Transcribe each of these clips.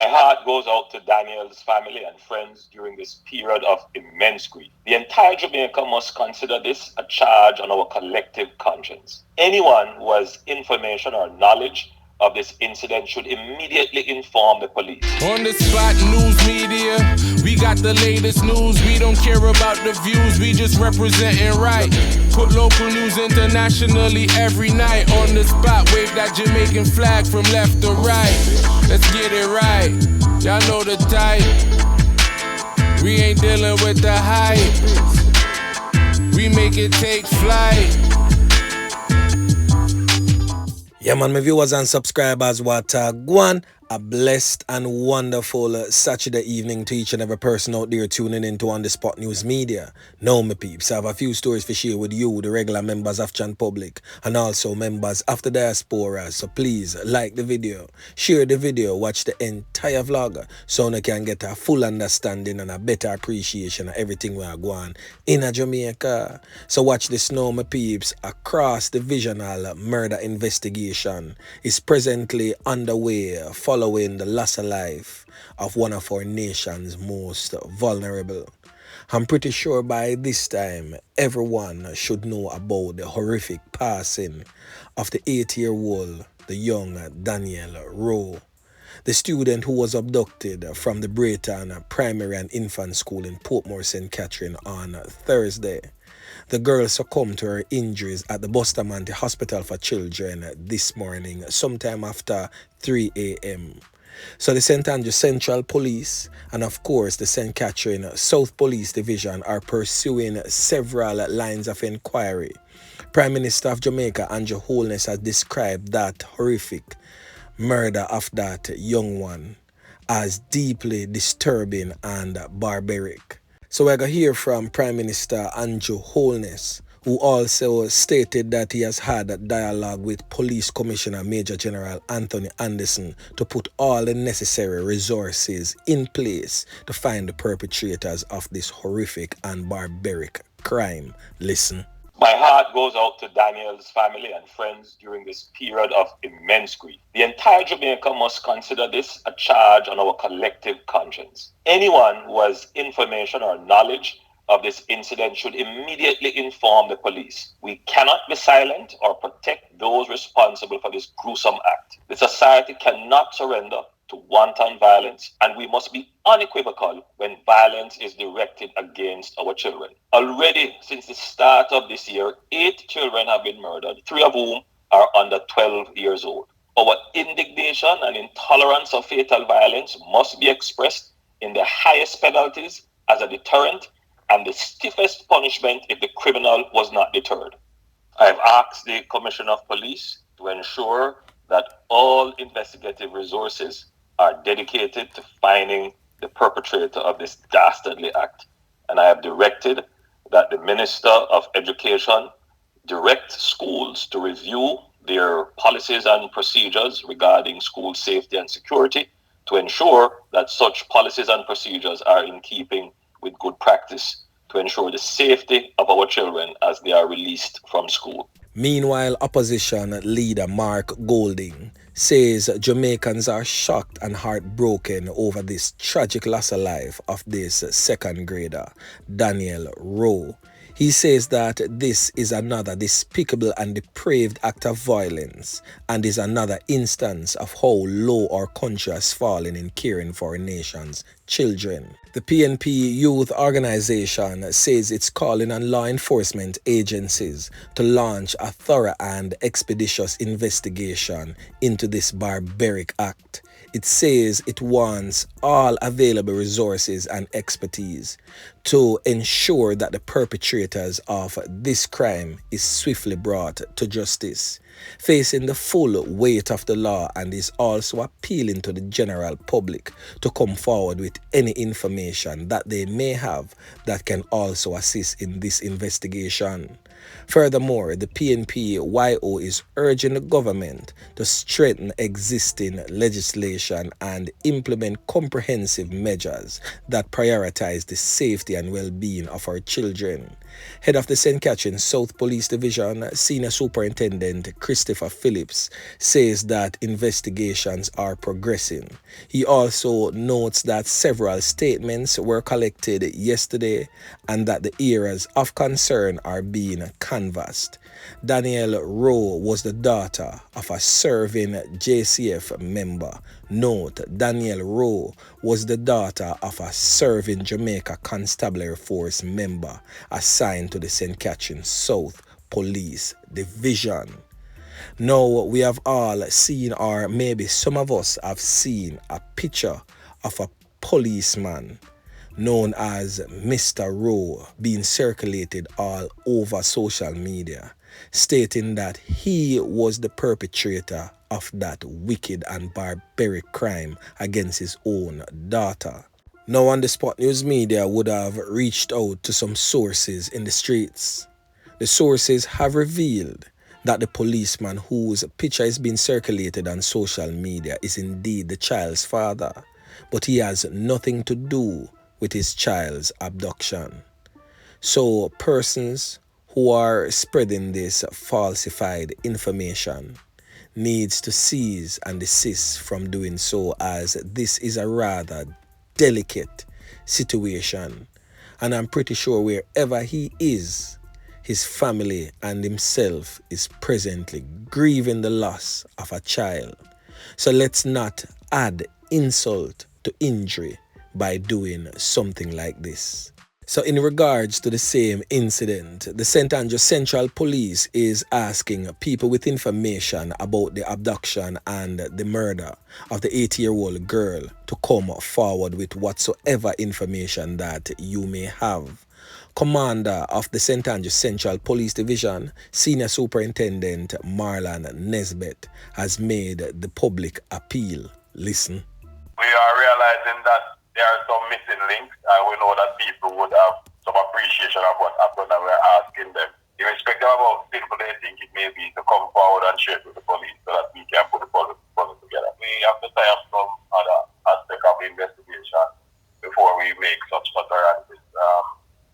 My heart goes out to Danielle's family and friends during this period of immense grief. The entire Jamaica must consider this a charge on our collective conscience. Anyone who has information or knowledge of this incident should immediately inform the police. On the spot news media, we got the latest news. We don't care about the views, we just representing right. Put local news internationally every night. On the spot, wave that Jamaican flag from left to right. Let's get it right, y'all know the type. We ain't dealing with the hype. We make it take flight. Yeah, man, my viewers and subscribers, what Guan, a blessed and wonderful Saturday evening to each and every person out there tuning into On The Spot News Media. Now, my peeps, I have a few stories to share with you, the regular members of Chan Public, and also members of the diaspora. So please, like the video, share the video, watch the entire vlog, so you can get a full understanding and a better appreciation of everything we are going in Jamaica. So watch this now, my peeps. Across divisional murder investigation is presently underway following the loss of life of one of our nation's most vulnerable. I'm pretty sure by this time everyone should know about the horrific passing of the 8-year-old, the young Danielle Rowe, the student who was abducted from the Brayton Primary and Infant School in Portmore, St. Catherine on Thursday. The girl succumbed to her injuries at the Bustamante Hospital for Children this morning, sometime after 3 a.m. So the St. Andrew Central Police and of course the St. Catherine South Police Division are pursuing several lines of inquiry. Prime Minister of Jamaica Andrew Holness has described that horrific murder of that young one as deeply disturbing and barbaric. So we're going to hear from Prime Minister Andrew Holness, who also stated that he has had a dialogue with Police Commissioner Major General Anthony Anderson to put all the necessary resources in place to find the perpetrators of this horrific and barbaric crime. Listen. My heart goes out to Danielle's family and friends during this period of immense grief. The entire Jamaica must consider this a charge on our collective conscience. Anyone who has information or knowledge of this incident should immediately inform the police. We cannot be silent or protect those responsible for this gruesome act. The society cannot surrender to wanton violence, and we must be unequivocal when violence is directed against our children. Already, since the start of this year, 8 children have been murdered, 3 of whom are under 12 years old. Our indignation and intolerance of fatal violence must be expressed in the highest penalties as a deterrent and the stiffest punishment if the criminal was not deterred. I have asked the Commissioner of Police to ensure that all investigative resources are dedicated to finding the perpetrator of this dastardly act. And I have directed that the Minister of Education direct schools to review their policies and procedures regarding school safety and security to ensure that such policies and procedures are in keeping with good practice to ensure the safety of our children as they are released from school. Meanwhile, opposition leader Mark Golding says Jamaicans are shocked and heartbroken over this tragic loss of life of this second grader, Danielle Rowe. He says that this is another despicable and depraved act of violence and is another instance of how low our country has fallen in caring for our nation's children. The PNP Youth Organization says it's calling on law enforcement agencies to launch a thorough and expeditious investigation into this barbaric act. It says it wants all available resources and expertise to ensure that the perpetrators of this crime is swiftly brought to justice, facing the full weight of the law, and is also appealing to the general public to come forward with any information that they may have that can also assist in this investigation. Furthermore, the PNP-YO is urging the government to strengthen existing legislation and implement comprehensive measures that prioritize the safety and well-being of our children. Head of the St. Catherine South Police Division, Senior Superintendent Christopher Phillips, says that investigations are progressing. He also notes that several statements were collected yesterday and that the areas of concern are being canvassed. Danielle Rowe was the daughter of a serving JCF member. Note, Danielle Rowe was the daughter of a serving Jamaica Constabulary Force member assigned to the St. Catherine South Police Division. Now, we have all seen, or maybe some of us have seen, a picture of a policeman known as Mr. Rowe being circulated all over social media, stating that he was the perpetrator of that wicked and barbaric crime against his own daughter. Now, on the Spot News Media would have reached out to some sources in the streets. The sources have revealed that the policeman whose picture is being circulated on social media is indeed the child's father, but he has nothing to do with his child's abduction. So persons who are spreading this falsified information needs to cease and desist from doing so, as this is a rather delicate situation, and I'm pretty sure wherever he is, his family and himself is presently grieving the loss of a child. So let's not add insult to injury by doing something like this. So in regards to the same incident, the St. Andrew Central Police is asking people with information about the abduction and the murder of the 8-year-old girl to come forward with whatsoever information that you may have. Commander of the St. Andrew Central Police Division, Senior Superintendent Marlon Nesbitt, has made the public appeal. Listen. We are realizing that there are some missing links, and we know that people would have some appreciation of what happened, and we're asking them, irrespective of how simple they think it may be, to come forward and share it with the police so that we can put the puzzle together. We have to tie up some other aspect of the investigation before we make such utterances.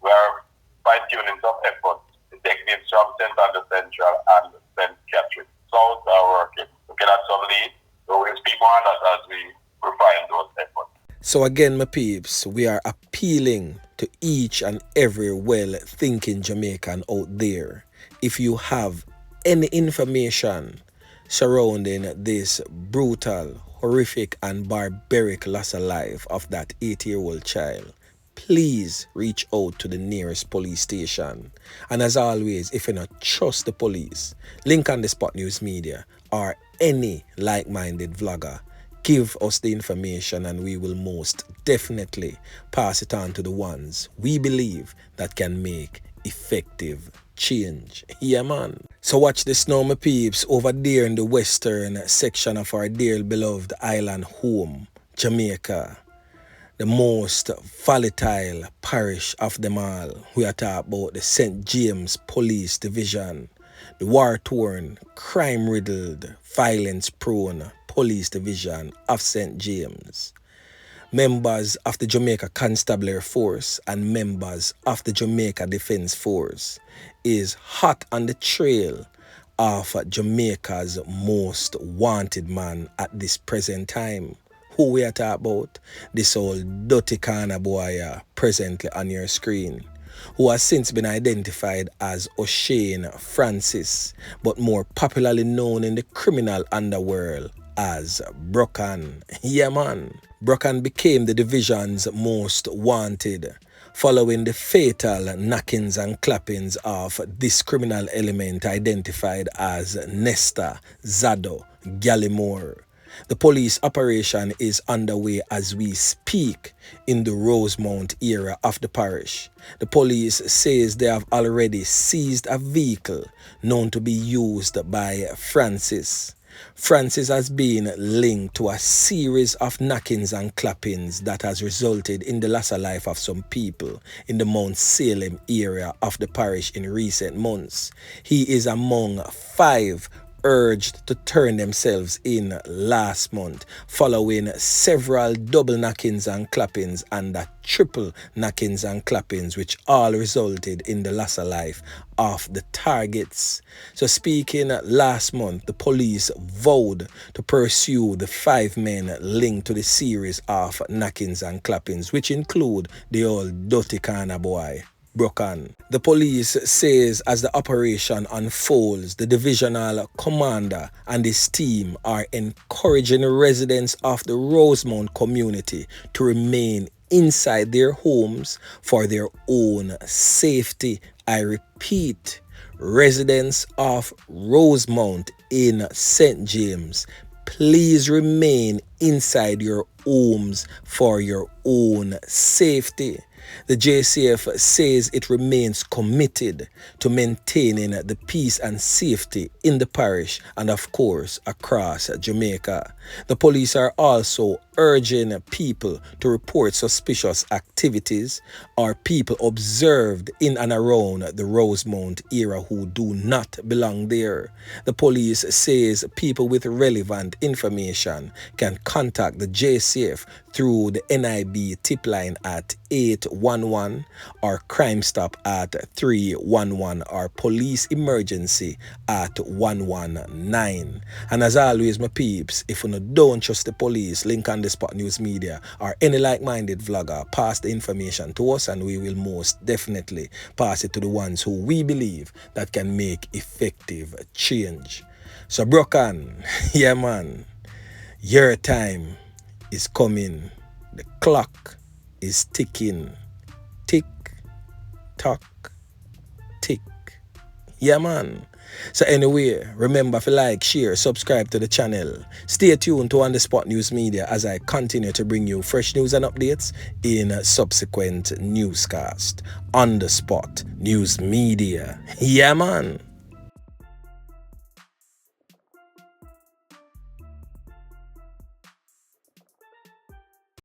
We are fine-tuning some efforts. Detectives from St. Andrew Central and St. Catherine South are working to get at some lead. So we'll speak more on that as we refine those efforts. So again, my peeps, we are appealing to each and every well-thinking Jamaican out there. If you have any information surrounding this brutal, horrific and barbaric loss of life of that 8-year-old child, please reach out to the nearest police station. And as always, if you not trust the police, link on the Spot News Media or any like-minded vlogger, give us the information and we will most definitely pass it on to the ones we believe that can make effective change. Yeah, man. So watch this now, my peeps, over there in the western section of our dear beloved island home, Jamaica. The most volatile parish of them all. We are talking about the St. James Police Division, the war-torn, crime-riddled, violence-prone Police Division of St. James. Members of the Jamaica Constabulary Force and members of the Jamaica Defence Force is hot on the trail of Jamaica's most wanted man at this present time. Who we are talking about? This old dirty corner boy presently on your screen, who has since been identified as Oshane Francis, but more popularly known in the criminal underworld as Bruk-Han. Yeah, man. Bruk-Han became the division's most wanted following the fatal knockings and clappings of this criminal element identified as Nesta Zado Gallimore. The police operation is underway as we speak in the Rosemount area of the parish. The police says they have already seized a vehicle known to be used by Francis. Francis has been linked to a series of knockings and clappings that has resulted in the loss of life of some people in the Mount Salem area of the parish in recent months. He is among 5 urged to turn themselves in last month following several double knockings and clappings and a triple knockings and clappings, which all resulted in the loss of life of the targets. So speaking last month, the police vowed to pursue the 5 men linked to the series of knockings and clappings, which include the old dirty kind of boy, Bruk-Han. The police says as the operation unfolds, the divisional commander and his team are encouraging residents of the Rosemount community to remain inside their homes for their own safety. I repeat, residents of Rosemount in St. James, please remain inside your homes for your own safety. The JCF says it remains committed to maintaining the peace and safety in the parish and, of course, across Jamaica. The police are also urging people to report suspicious activities or people observed in and around the Rosemount area who do not belong there. The police says people with relevant information can contact the JCF through the NIB tip line at 811 or Crime Stop at 311 or Police Emergency at 119. And as always, my peeps, if you don't trust the police, link on the Spot News Media or any like-minded vlogger, pass the information to us and we will most definitely pass it to the ones who we believe that can make effective change. So Bruk-Han, yeah man, your time is coming. The clock is ticking. Tick, tock, tick. Yeah man. So anyway, remember to like, share, subscribe to the channel. Stay tuned to On The Spot News Media as I continue to bring you fresh news and updates in subsequent newscast. On The Spot News Media. Yeah man.